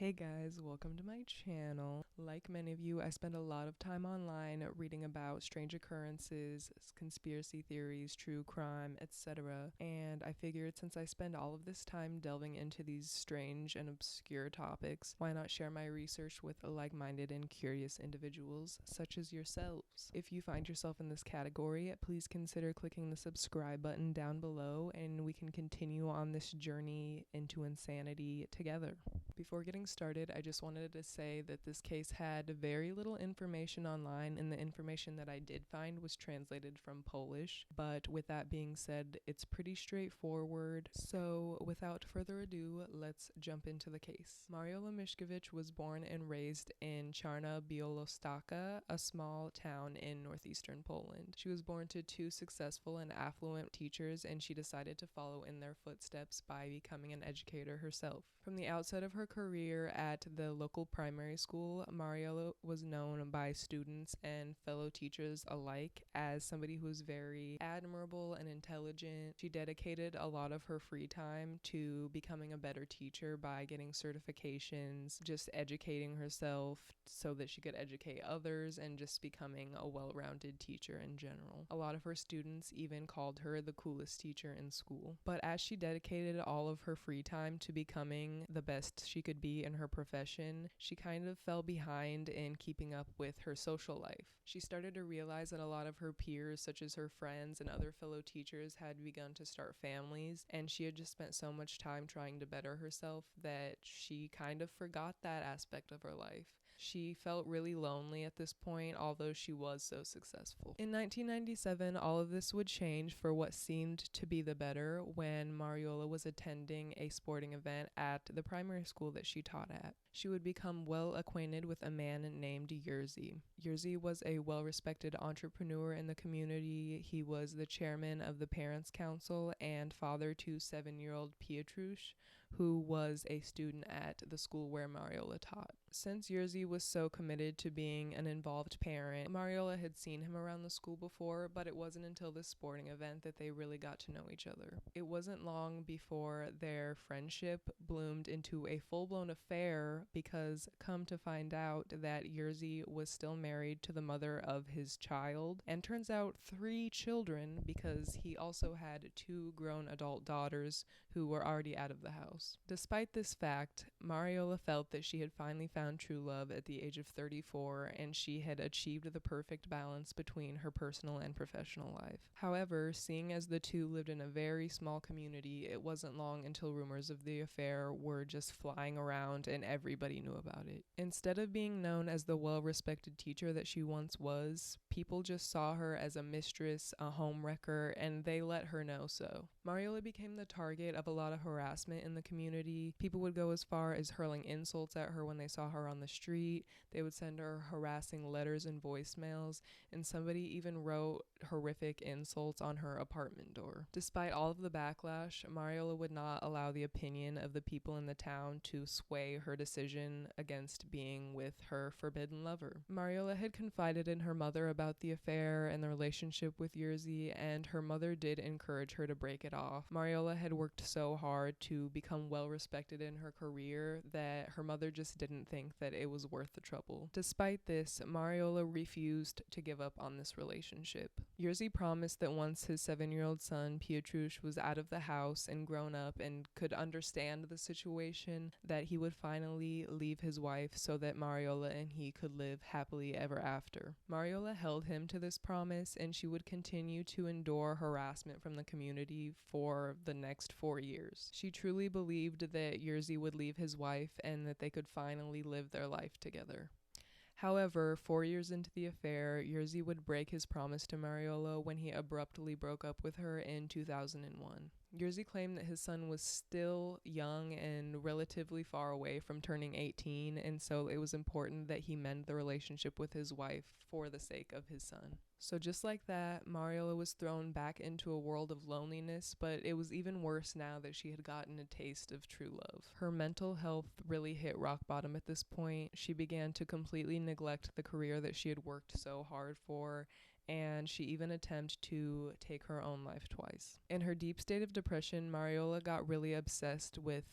Hey guys, welcome to my channel. Like many of you, I spend a lot of time online reading about strange occurrences, conspiracy theories, true crime, etc. And I figured since I spend all of this time delving into these strange and obscure topics, why not share my research with like-minded and curious individuals such as yourselves? If you find yourself in this category, please consider clicking the subscribe button down below and we can continue on this journey into insanity together. Before getting started, I just wanted to say that this case had very little information online, and the information that I did find was translated from Polish. But with that being said, it's pretty straightforward. So without further ado, let's jump into the case. Mariola Myszkiewicz was born and raised in Czarna Białostocka, a small town in northeastern Poland. She was born to two successful and affluent teachers, and she decided to follow in their footsteps by becoming an educator herself. From the outset of her career at the local primary school, Mariola was known by students and fellow teachers alike as somebody who was very admirable and intelligent. She dedicated a lot of her free time to becoming a better teacher by getting certifications, just educating herself so that she could educate others, and just becoming a well-rounded teacher in general. A lot of her students even called her the coolest teacher in school. But as she dedicated all of her free time to becoming the best she could be in her profession, she kind of fell behind in keeping up with her social life. She started to realize that a lot of her peers, such as her friends and other fellow teachers, had begun to start families, and she had just spent so much time trying to better herself that she kind of forgot that aspect of her life. She felt really lonely at this point, although she was so successful. In 1997, all of this would change for what seemed to be the better when Mariola was attending a sporting event at the primary school that she taught at. She would become well acquainted with a man named Jerzy. Jerzy was a well-respected entrepreneur in the community. He was the chairman of the Parents' Council and father to 7-year-old Piotruś, who was a student at the school where Mariola taught. Since Jerzy was so committed to being an involved parent, Mariola had seen him around the school before, but it wasn't until this sporting event that they really got to know each other. It wasn't long before their friendship bloomed into a full-blown affair, because come to find out that Jerzy was still married to the mother of his child, and turns out 3 children, because he also had 2 grown adult daughters who were already out of the house. Despite this fact, Mariola felt that she had finally found true love at the age of 34, and she had achieved the perfect balance between her personal and professional life. However, seeing as the two lived in a very small community, it wasn't long until rumors of the affair were just flying around and everybody knew about it. Instead of being known as the well-respected teacher that she once was, people just saw her as a mistress, a homewrecker, and they let her know so. Mariola became the target of a lot of harassment in the community. People would go as far as hurling insults at her when they saw her on the street. They would send her harassing letters and voicemails, and somebody even wrote horrific insults on her apartment door. Despite all of the backlash, Mariola would not allow the opinion of the people in the town to sway her decision against being with her forbidden lover. Mariola had confided in her mother about the affair and the relationship with Jerzy, and her mother did encourage her to break it off. Mariola had worked so hard to become well respected in her career that her mother just didn't think that it was worth the trouble. Despite this, Mariola refused to give up on this relationship. Jerzy promised that once his 7-year-old son Piotruś was out of the house and grown up and could understand the situation, that he would finally leave his wife so that Mariola and he could live happily ever after. Mariola held him to this promise, and she would continue to endure harassment from the community for the next 4 years. She truly believed that Jerzy would leave his wife and that they could finally live their life together. However, 4 years into the affair, Jerzy would break his promise to Mariola when he abruptly broke up with her in 2001. Jerzy claimed that his son was still young and relatively far away from turning 18, and so it was important that he mend the relationship with his wife for the sake of his son. So just like that, Mariola was thrown back into a world of loneliness, but it was even worse now that she had gotten a taste of true love. Her mental health really hit rock bottom at this point. She began to completely neglect the career that she had worked so hard for, and she even attempted to take her own life twice. In her deep state of depression, Mariola got really obsessed with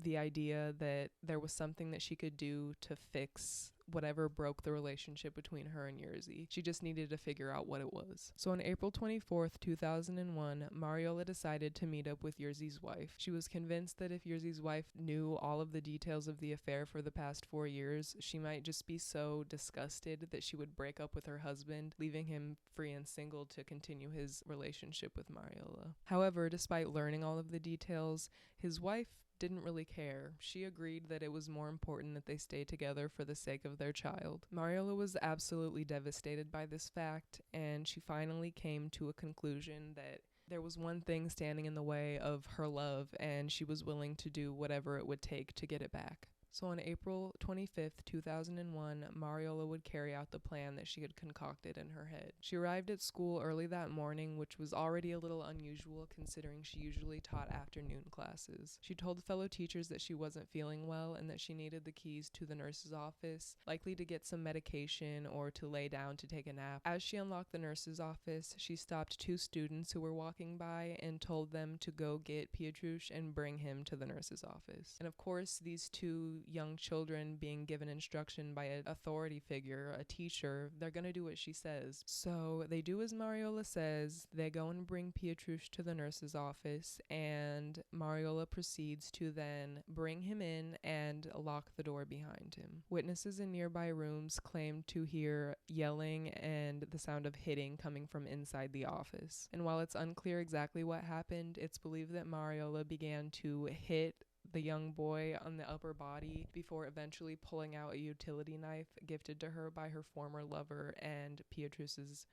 the idea that there was something that she could do to fix whatever broke the relationship between her and Jerzy. She just needed to figure out what it was. So on April 24th, 2001, Mariola decided to meet up with Jerzy's wife. She was convinced that if Jerzy's wife knew all of the details of the affair for the past 4 years, she might just be so disgusted that she would break up with her husband, leaving him free and single to continue his relationship with Mariola. However, despite learning all of the details, his wife didn't really care. She agreed that it was more important that they stay together for the sake of their child. Mariola was absolutely devastated by this fact, and she finally came to a conclusion that there was one thing standing in the way of her love, and she was willing to do whatever it would take to get it back. So on April 25th, 2001, Mariola would carry out the plan that she had concocted in her head. She arrived at school early that morning, which was already a little unusual considering she usually taught afternoon classes. She told fellow teachers that she wasn't feeling well and that she needed the keys to the nurse's office, likely to get some medication or to lay down to take a nap. As she unlocked the nurse's office, she stopped 2 students who were walking by and told them to go get Pietrusz and bring him to the nurse's office. And of course, these 2 young children being given instruction by an authority figure, a teacher, they're going to do what she says. So they do as Mariola says. They go and bring Pietrusz to the nurse's office, and Mariola proceeds to then bring him in and lock the door behind him. Witnesses in nearby rooms claimed to hear yelling and the sound of hitting coming from inside the office. And while it's unclear exactly what happened, it's believed that Mariola began to hit the young boy on the upper body before eventually pulling out a utility knife gifted to her by her former lover and Pietrusz's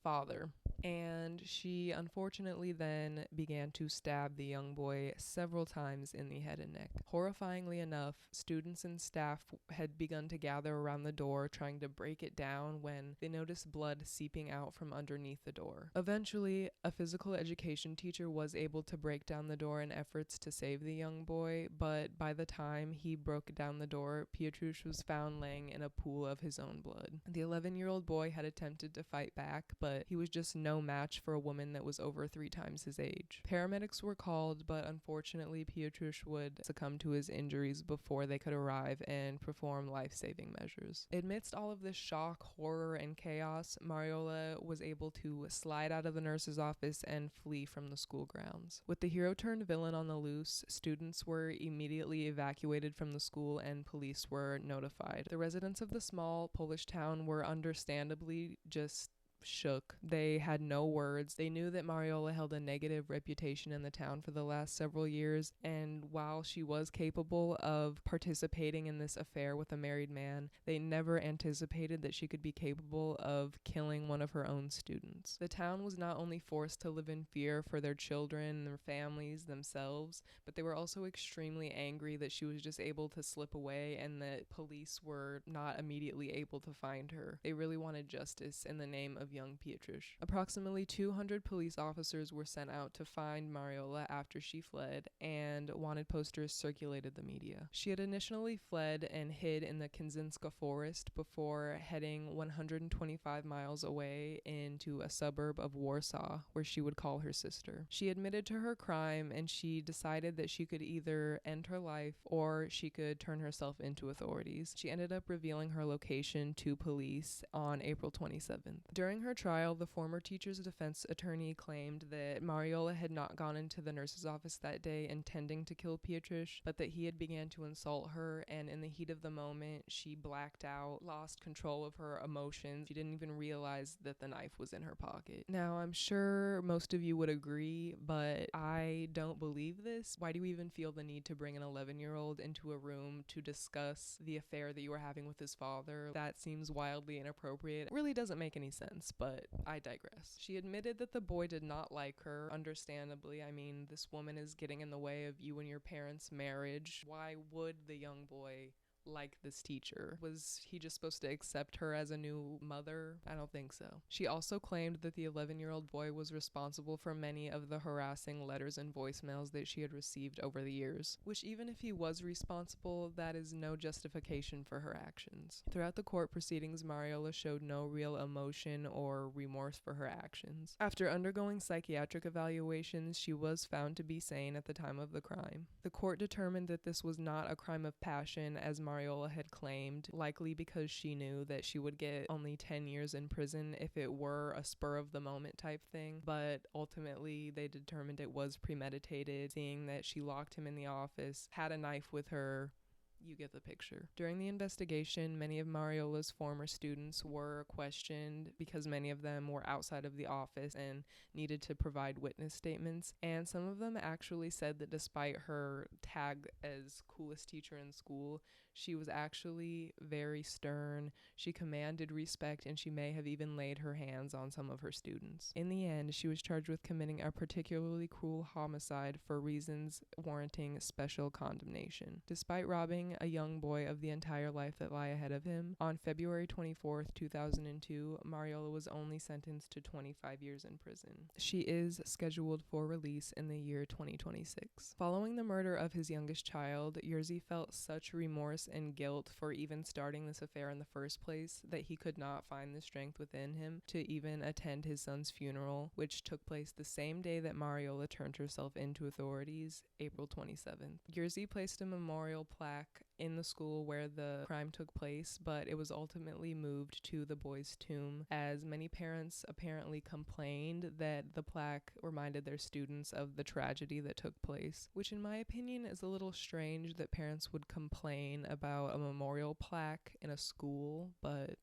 father. And she unfortunately then began to stab the young boy several times in the head and neck. Horrifyingly enough, students and staff had begun to gather around the door trying to break it down when they noticed blood seeping out from underneath the door. Eventually, a physical education teacher was able to break down the door in efforts to save the young boy, but by the time he broke down the door, Pietrusz was found laying in a pool of his own blood. The 11-year-old boy had attempted to fight back, but he was just no match for a woman that was over 3 times his age. Paramedics were called, but unfortunately Pietrusz would succumb to his injuries before they could arrive and perform life-saving measures. Amidst all of this shock, horror, and chaos, Mariola was able to slide out of the nurse's office and flee from the school grounds. With the hero-turned-villain on the loose, students were immediately evacuated from the school and police were notified. The residents of the small Polish town were understandably just shook. They had no words. They knew that Mariola held a negative reputation in the town for the last several years, and while she was capable of participating in this affair with a married man, they never anticipated that she could be capable of killing one of her own students. The town was not only forced to live in fear for their children, their families, themselves, but they were also extremely angry that she was just able to slip away and that police were not immediately able to find her. They really wanted justice in the name of young Pietrusz. Approximately 200 police officers were sent out to find Mariola after she fled, and wanted posters circulated the media. She had initially fled and hid in the Kinzinska forest before heading 125 miles away into a suburb of Warsaw, where she would call her sister. She admitted to her crime, and she decided that she could either end her life or she could turn herself into authorities. She ended up revealing her location to police on April 27th. During her trial, the former teacher's defense attorney claimed that Mariola had not gone into the nurse's office that day intending to kill Pietrusz, but that he had began to insult her, and in the heat of the moment, she blacked out, lost control of her emotions. She didn't even realize that the knife was in her pocket. Now, I'm sure most of you would agree, but I don't believe this. Why do you even feel the need to bring an 11-year-old into a room to discuss the affair that you were having with his father? That seems wildly inappropriate. It really doesn't make any sense, but I digress. She admitted that the boy did not like her, understandably. I mean, this woman is getting in the way of you and your parents' marriage. Why would the young boy like this teacher. Was he just supposed to accept her as a new mother? I don't think so. She also claimed that the 11-year-old boy was responsible for many of the harassing letters and voicemails that she had received over the years, which even if he was responsible, that is no justification for her actions. Throughout the court proceedings, Mariola showed no real emotion or remorse for her actions. After undergoing psychiatric evaluations, she was found to be sane at the time of the crime. The court determined that this was not a crime of passion, as Mariola had claimed, likely because she knew that she would get only 10 years in prison if it were a spur-of-the-moment type thing, but ultimately they determined it was premeditated, seeing that she locked him in the office, had a knife with her. You get the picture. During the investigation, many of Mariola's former students were questioned because many of them were outside of the office and needed to provide witness statements. And some of them actually said that despite her tag as coolest teacher in school, she was actually very stern. She commanded respect, and she may have even laid her hands on some of her students. In the end, she was charged with committing a particularly cruel homicide for reasons warranting special condemnation. Despite robbing a young boy of the entire life that lay ahead of him, on February 24th, 2002, Mariola was only sentenced to 25 years in prison. She is scheduled for release in the year 2026. Following the murder of his youngest child, Jerzy felt such remorse and guilt for even starting this affair in the first place that he could not find the strength within him to even attend his son's funeral, which took place the same day that Mariola turned herself into authorities, April 27th. Jerzy placed a memorial plaque in the school where the crime took place, but it was ultimately moved to the boy's tomb, as many parents apparently complained that the plaque reminded their students of the tragedy that took place, which in my opinion is a little strange that parents would complain about a memorial plaque in a school, but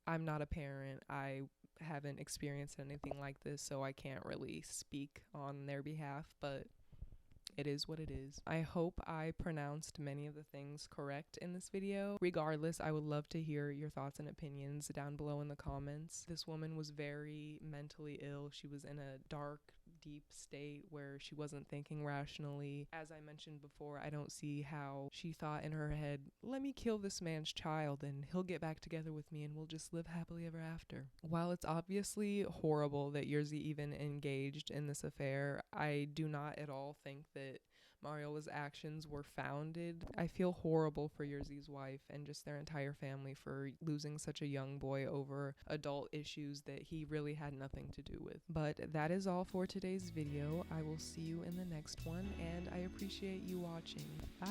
I'm not a parent. I haven't experienced anything like this, so I can't really speak on their behalf, but it is what it is. I hope I pronounced many of the things correct in this video. Regardless, I would love to hear your thoughts and opinions down below in the comments. This woman was very mentally ill. She was in a dark, deep state where she wasn't thinking rationally. As I mentioned before, I don't see how she thought in her head, let me kill this man's child and he'll get back together with me and we'll just live happily ever after. While it's obviously horrible that Jerzy even engaged in this affair, I do not at all think that Mariola's actions were founded. I feel horrible for Jerzy's wife and just their entire family for losing such a young boy over adult issues that he really had nothing to do with. But that is all for today's video. I will see you in the next one, and I appreciate you watching. Bye!